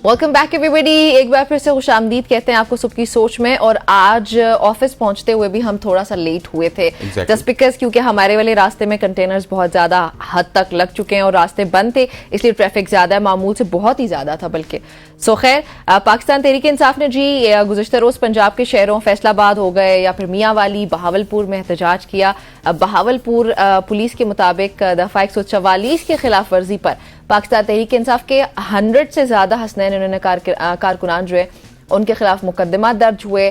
Welcome back everybody. एक बार फिर से खुशामदीद कहते हैं आपको सबकी सोच में। और आज ऑफिस पहुंचते हुए भी हम थोड़ा सा लेट हुए थे जस्ट बिकॉज क्योंकि हमारे वाले रास्ते में कंटेनर्स बहुत ज़्यादा हद तक लग चुके हैं और रास्ते बंद थे, इसलिए ट्रैफिक ज़्यादा है, मामूल से बहुत ही ज़्यादा था बल्कि। सो खैर, पाकिस्तान तहरीक इंसाफ ने जी गुज़श्ता रोज़ पंजाब के शहरों फैसलाबाद हो गए या फिर मियांवाली, बहावलपुर में एहतजाज किया। बहावलपुर पुलिस के मुताबिक दफ़ा 144 की खिलाफ वर्जी पर पाकिस्तान तहरीक इंसाफ के 100 से ज़्यादा हसनैन उन्होंने कारकुनान जो है उनके खिलाफ मुकदमा दर्ज हुए।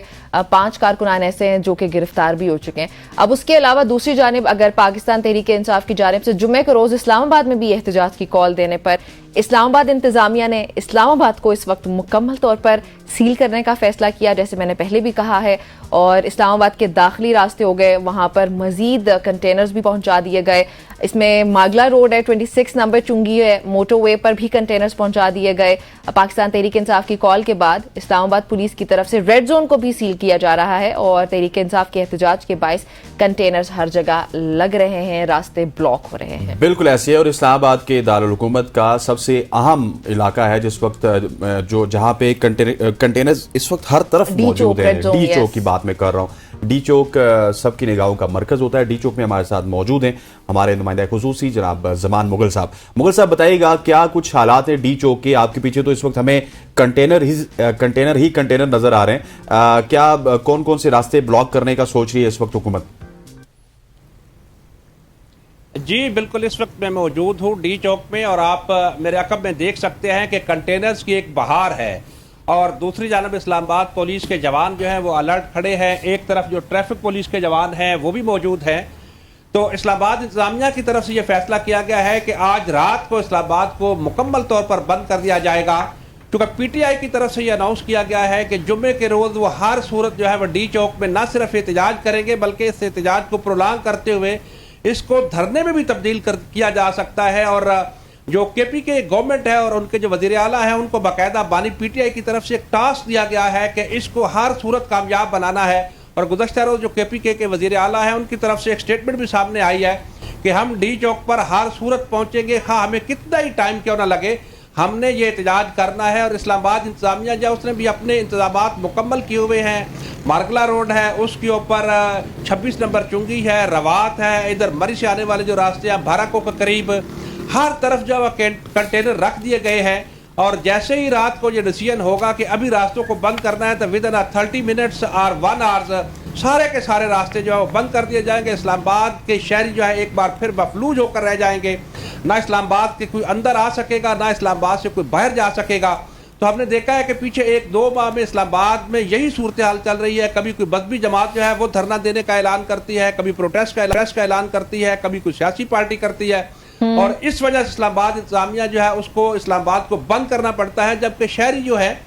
5 कारकुनान ऐसे हैं जो कि गिरफ्तार भी हो चुके हैं। अब उसके अलावा दूसरी जानिब अगर पाकिस्तान तहरीक इंसाफ की जानिब से जुम्मे के रोज़ इस्लामाबाद में भी एहतजाज की कॉल देने पर इस्लामाबाद इंतज़ामिया ने इस्लामाबाद को इस वक्त मुकम्मल तौर पर सील करने का फैसला किया, जैसे मैंने पहले भी कहा है। और इस्लामाबाद के दाखिली रास्ते हो गए, वहाँ पर मजीद कंटेनर्स भी पहुँचा दिए गए। इसमें मागला रोड है, 26 नंबर चुंगी है, मोटरवे पर भी कंटेनर्स पहुँचा दिए गए। पाकिस्तान तहरीक इंसाफ की कॉल के बाद इस्लामाबाद पुलिस की तरफ से रेड जोन को भी सील किया जा रहा है और तहरीक इंसाफ के एहतजाज के बायस कंटेनर्स हर जगह लग रहे हैं, रास्ते ब्लॉक हो रहे हैं। बिल्कुल ऐसे है। और इस्लामाबाद के दारुल हुकूमत का सबसे अहम इलाका है जिस वक्त जो जहाँ पे कंटेनर्स इस वक्त हर तरफ मौजूद है। डी चौक की बात मैं कर रहा हूँ। डी चौक सबकी निगाहों का मरकज होता है। डी चौक में हमारे साथ मौजूद हैं हमारे नुमाइंदा खुसूसी जनाब ज़मान मुगल साहब। मुगल साहब बताइएगा क्या कुछ हालात है डी चौक के? आपके पीछे तो इस वक्त हमें कंटेनर नजर आ रहे हैं। क्या कौन कौन से रास्ते ब्लॉक करने का सोच रही है इस वक्त हुकूमत? जी बिल्कुल, इस वक्त मैं मौजूद हूँ डी चौक में और आप मेरे अकब में देख सकते हैं कि कंटेनर्स की एक बहार है और दूसरी जानब इस्लामाबाद पुलिस के जवान जो हैं वो अलर्ट खड़े हैं। एक तरफ जो ट्रैफिक पुलिस के जवान हैं वो भी मौजूद हैं। तो इस्लामाबाद इंतजामिया की तरफ से ये फैसला किया गया है कि आज रात को इस्लामाबाद को मुकम्मल तौर पर बंद कर दिया जाएगा, क्योंकि पीटीआई की तरफ से ये अनाउंस किया गया है कि जुम्मे के रोज़ वो हर सूरत जो है वो डी चौक में न सिर्फ एहतजाज करेंगे बल्कि इस एहतजाज को प्रोलांग करते हुए इसको धरने में भी तब्दील किया जा सकता है। और जो केपी के गवर्नमेंट है और उनके जो वज़ीर आला है उनको बाकायदा बानी पीटीआई की तरफ से एक टास्क दिया गया है कि इसको हर सूरत कामयाब बनाना है। और गुज़श्ता रोज़ जो केपी के वज़ीर आला है उनकी तरफ से एक स्टेटमेंट भी सामने आई है कि हम डी चौक पर हर सूरत पहुँचेंगे, हाँ हमें कितना ही टाइम क्यों ना लगे, हमने ये एहतजाज करना है। और इस्लामाबाद इंतजामिया जो उसने भी अपने इंतजामात मुकम्मल किए हुए हैं। मार्गला रोड है उसके ऊपर 26 नंबर चुंगी है, रवात है, इधर मरी से आने वाले जो रास्ते हैं भारको के करीब हर तरफ जो कंटेनर रख दिए गए हैं। और जैसे ही रात को ये डिसीजन होगा कि अभी रास्तों को बंद करना है तो विद इन 30 मिनट्स और 1 आवर्स सारे के सारे रास्ते जो है वो बंद कर दिए जाएंगे। इस्लामाबाद के शहरी जो है एक बार फिर मफलूज होकर रह जाएंगे, ना इस्लामाबाद के कोई अंदर आ सकेगा ना इस्लामाबाद से कोई बाहर जा सकेगा। तो हमने देखा है कि पीछे 1-2 माह में इस्लामाबाद में यही सूरत हाल चल रही है। कभी कोई मजहबी जमात जो है वो धरना देने का ऐलान करती है, कभी प्रोटेस्ट का ऐलान करती है, कभी कोई सियासी पार्टी करती है। और इस वजह से इस्लामाबाद इंतजामिया जो है उसको इस्लामाबाद को बंद करना पड़ता है, जबकि शहरी जो है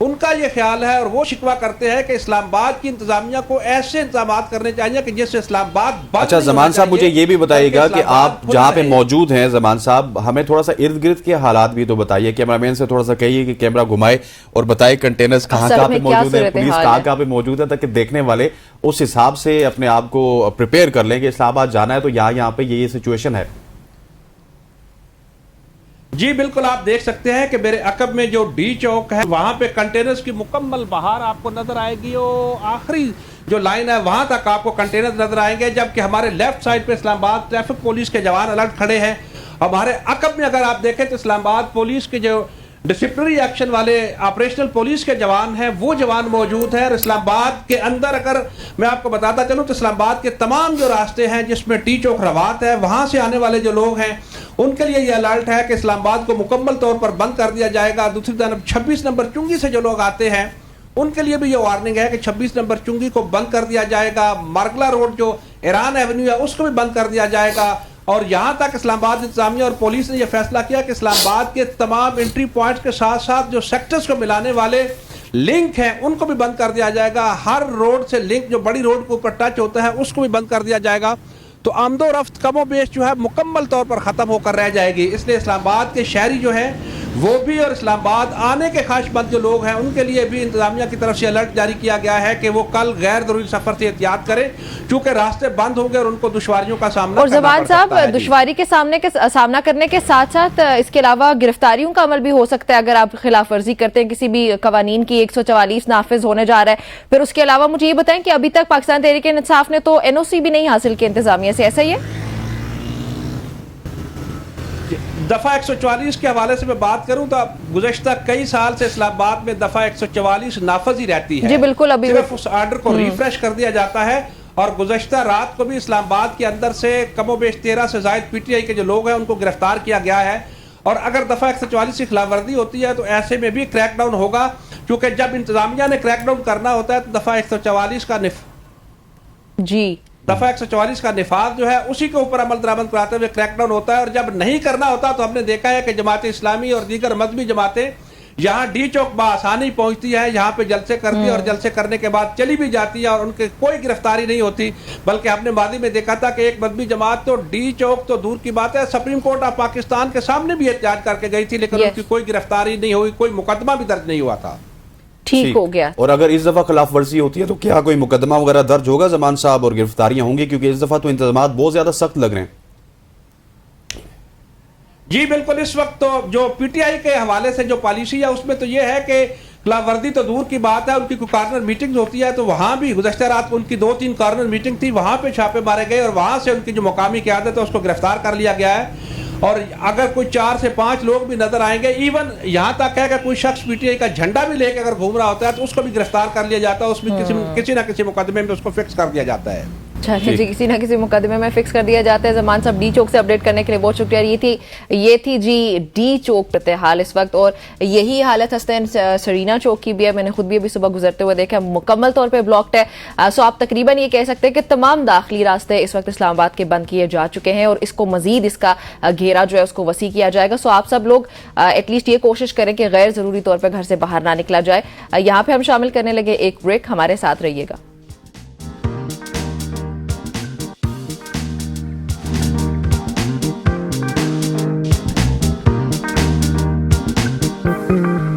उनका ये ख्याल है और वो शिकवा करते हैं कि इस्लामाबाद की इंतजामिया को ऐसे इंतजाम करने चाहिए कि जिससे इस्लामाबाद बंद। अच्छा ज़मान साहब, मुझे ये भी बताइएगा कि आप जहाँ पे मौजूद हैं ज़मान साहब, हमें थोड़ा सा इर्द गिर्द के हालात भी तो बताइए। कैमरामैन से थोड़ा सा कहिए कि कैमरा घुमाए और बताइए कंटेनर्स कहाँ पे मौजूद है, पुलिस कहाँ पे मौजूद है, ताकि देखने वाले उस हिसाब से अपने आप को प्रिपेयर कर लें कि इस्लामाबाद जाना है तो यहाँ पे ये सिचुएशन है। जी बिल्कुल, आप देख सकते हैं कि मेरे अकब में जो डी चौक है वहाँ पे कंटेनर्स की मुकम्मल बहार आपको नजर आएगी और आखिरी जो लाइन है वहाँ तक आपको कंटेनर्स नजर आएंगे, जबकि हमारे लेफ्ट साइड पे इस्लामाबाद ट्रैफिक पुलिस के जवान अलर्ट खड़े हैं। हमारे अकब में अगर आप देखें तो इस्लामाबाद पुलिस के जो डिसिप्लिनरी एक्शन वाले ऑपरेशनल पुलिस के जवान हैं वो जवान मौजूद हैं। और इस्लामाबाद के अंदर अगर मैं आपको बताता चलूँ तो इस्लामाबाद के तमाम जो रास्ते हैं जिसमें टी चौक रवात है वहाँ से आने वाले जो लोग हैं उनके लिए ये अलर्ट है कि इस्लामाबाद को मुकम्मल तौर पर बंद कर दिया जाएगा। दूसरी तरफ 26 नंबर चुंगी से जो लोग आते हैं उनके लिए भी ये वार्निंग है कि 26 नंबर चुंगी को बंद कर दिया जाएगा। मार्गला रोड जो ईरान एवेन्यू है उसको भी बंद कर दिया जाएगा। और यहाँ तक इस्लामाबाद इंतजामिया और पुलिस ने यह फैसला किया कि इस्लामाबाद के तमाम एंट्री पॉइंट्स के साथ साथ जो सेक्टर्स को मिलाने वाले लिंक हैं उनको भी बंद कर दिया जाएगा। हर रोड से लिंक जो बड़ी रोड के ऊपर टच होता है उसको भी बंद कर दिया जाएगा। तो आमदो रफ्त कमो बेश जो है मुकम्मल तौर पर ख़त्म होकर रह जाएगी। इसलिए इस्लामाबाद के शहरी जो है वो भी और इस्लामाबाद आने के ख्वाहिशमंद जो लोग हैं उनके लिए भी इंतजामिया की तरफ से अलर्ट जारी किया गया है कि वो कल गैर जरूरी सफर से एहतियात करें, चूंकि रास्ते बंद होंगे और उनको दुश्वारियों का सामना और करना जवान पड़ सकता साहब, है। दुश्वारी के सामना करने के साथ साथ इसके अलावा गिरफ्तारियों का अमल भी हो सकता है अगर आप खिलाफ वर्जी करते हैं किसी भी कवानीन की। 144 नाफिज होने जा रहा है। फिर उसके अलावा मुझे ये बताएं कि अभी तक पाकिस्तान तहरीक इंसाफ ने तो NOC भी नहीं हासिल की इंतजामिया से, ऐसा ही है? दफा 144 के हवाले से मैं बात करूं तो गुज़श्ता कई साल से इस्लामाबाद में दफा 144 नाफज ही रहती है। जी बिल्कुल, अभी सिर्फ उस आर्डर को रिफ्रेश कर दिया जाता है। और गुज़श्ता रात को भी इस्लामाबाद के अंदर से कमोबेश 13 से ज़ायद PTI के जो लोग हैं उनको गिरफ्तार किया गया है। और अगर दफा 144 की खिलाफ वर्जी होती है तो ऐसे में भी क्रैकडाउन होगा, क्योंकि जब इंतजामिया ने क्रैकडाउन करना होता है तो दफा 144 का दफा 144 का निफाज जो है उसी के ऊपर अमल दरामद कराते हुए क्रैकडाउन होता है। और जब नहीं करना होता तो हमने देखा है कि जमात इस्लामी और दीगर मजहबी जमातें यहाँ D चौक बआसानी पहुंचती है, यहाँ पे जलसे करती है और जलसे करने के बाद चली भी जाती है और उनके कोई गिरफ्तारी नहीं होती। बल्कि हमने मादी में देखा था कि एक मजहबी जमात तो D चौक तो दूर की बात है, सुप्रीम कोर्ट ऑफ पाकिस्तान के सामने भी एहतजाज करके गई थी, लेकिन उनकी कोई गिरफ्तारी नहीं हुई, कोई मुकदमा भी दर्ज नहीं हुआ था। ठीक हो गया। और अगर इस दफा खिलाफ वर्जी होती है तो क्या कोई मुकदमा वगैरह दर्ज होगा जमान साहब और गिरफ्तारियां होंगी? क्योंकि इस दफा तो इंतजामात बहुत ज्यादा सख्त लग रहे हैं। जी बिल्कुल, इस वक्त तो जो PTI के हवाले से जो पॉलिसी है उसमें तो ये है कि खिलाफ वर्दी तो दूर की बात है, उनकी कोई कार्नर मीटिंग होती है तो वहां भी गुज़श्ता रात को उनकी 2-3 कार्नर मीटिंग थी, वहां पे छापे मारे गए और वहां से उनकी जो मुकामी क़यादत है उसको गिरफ्तार कर लिया गया है। और अगर कोई 4 से 5 लोग भी नजर आएंगे, इवन यहाँ तक है कि कोई शख्स PTI का झंडा भी लेकर अगर घूम रहा होता है तो उसको भी गिरफ्तार कर लिया जाता है, उसमें किसी ना किसी मुकदमे में उसको फिक्स कर दिया जाता है। अच्छा जी, किसी ना किसी मुकदमे में फिक्स कर दिया जाता है। जमान साहब, D चौक से अपडेट करने के लिए बहुत शुक्रिया। ये थी जी D चौक पे हाल इस वक्त, और यही हालत हस्तेन सरीना चौक की भी है। मैंने खुद भी अभी सुबह गुजरते हुए देखा, मुकम्मल तौर पे ब्लॉक्ड है। सो आप तकरीबन ये कह सकते हैं कि तमाम दाखिली रास्ते इस वक्त इस्लामाबाद के बंद किए जा चुके हैं और इसको मजीद इसका घेरा जो है उसको वसी किया जाएगा। सो आप सब लोग एटलीस्ट ये कोशिश करें कि गैर जरूरी तौर पर घर से बाहर ना निकला जाए। यहाँ पे हम शामिल करने लगे एक ब्रेक, हमारे साथ रहिएगा।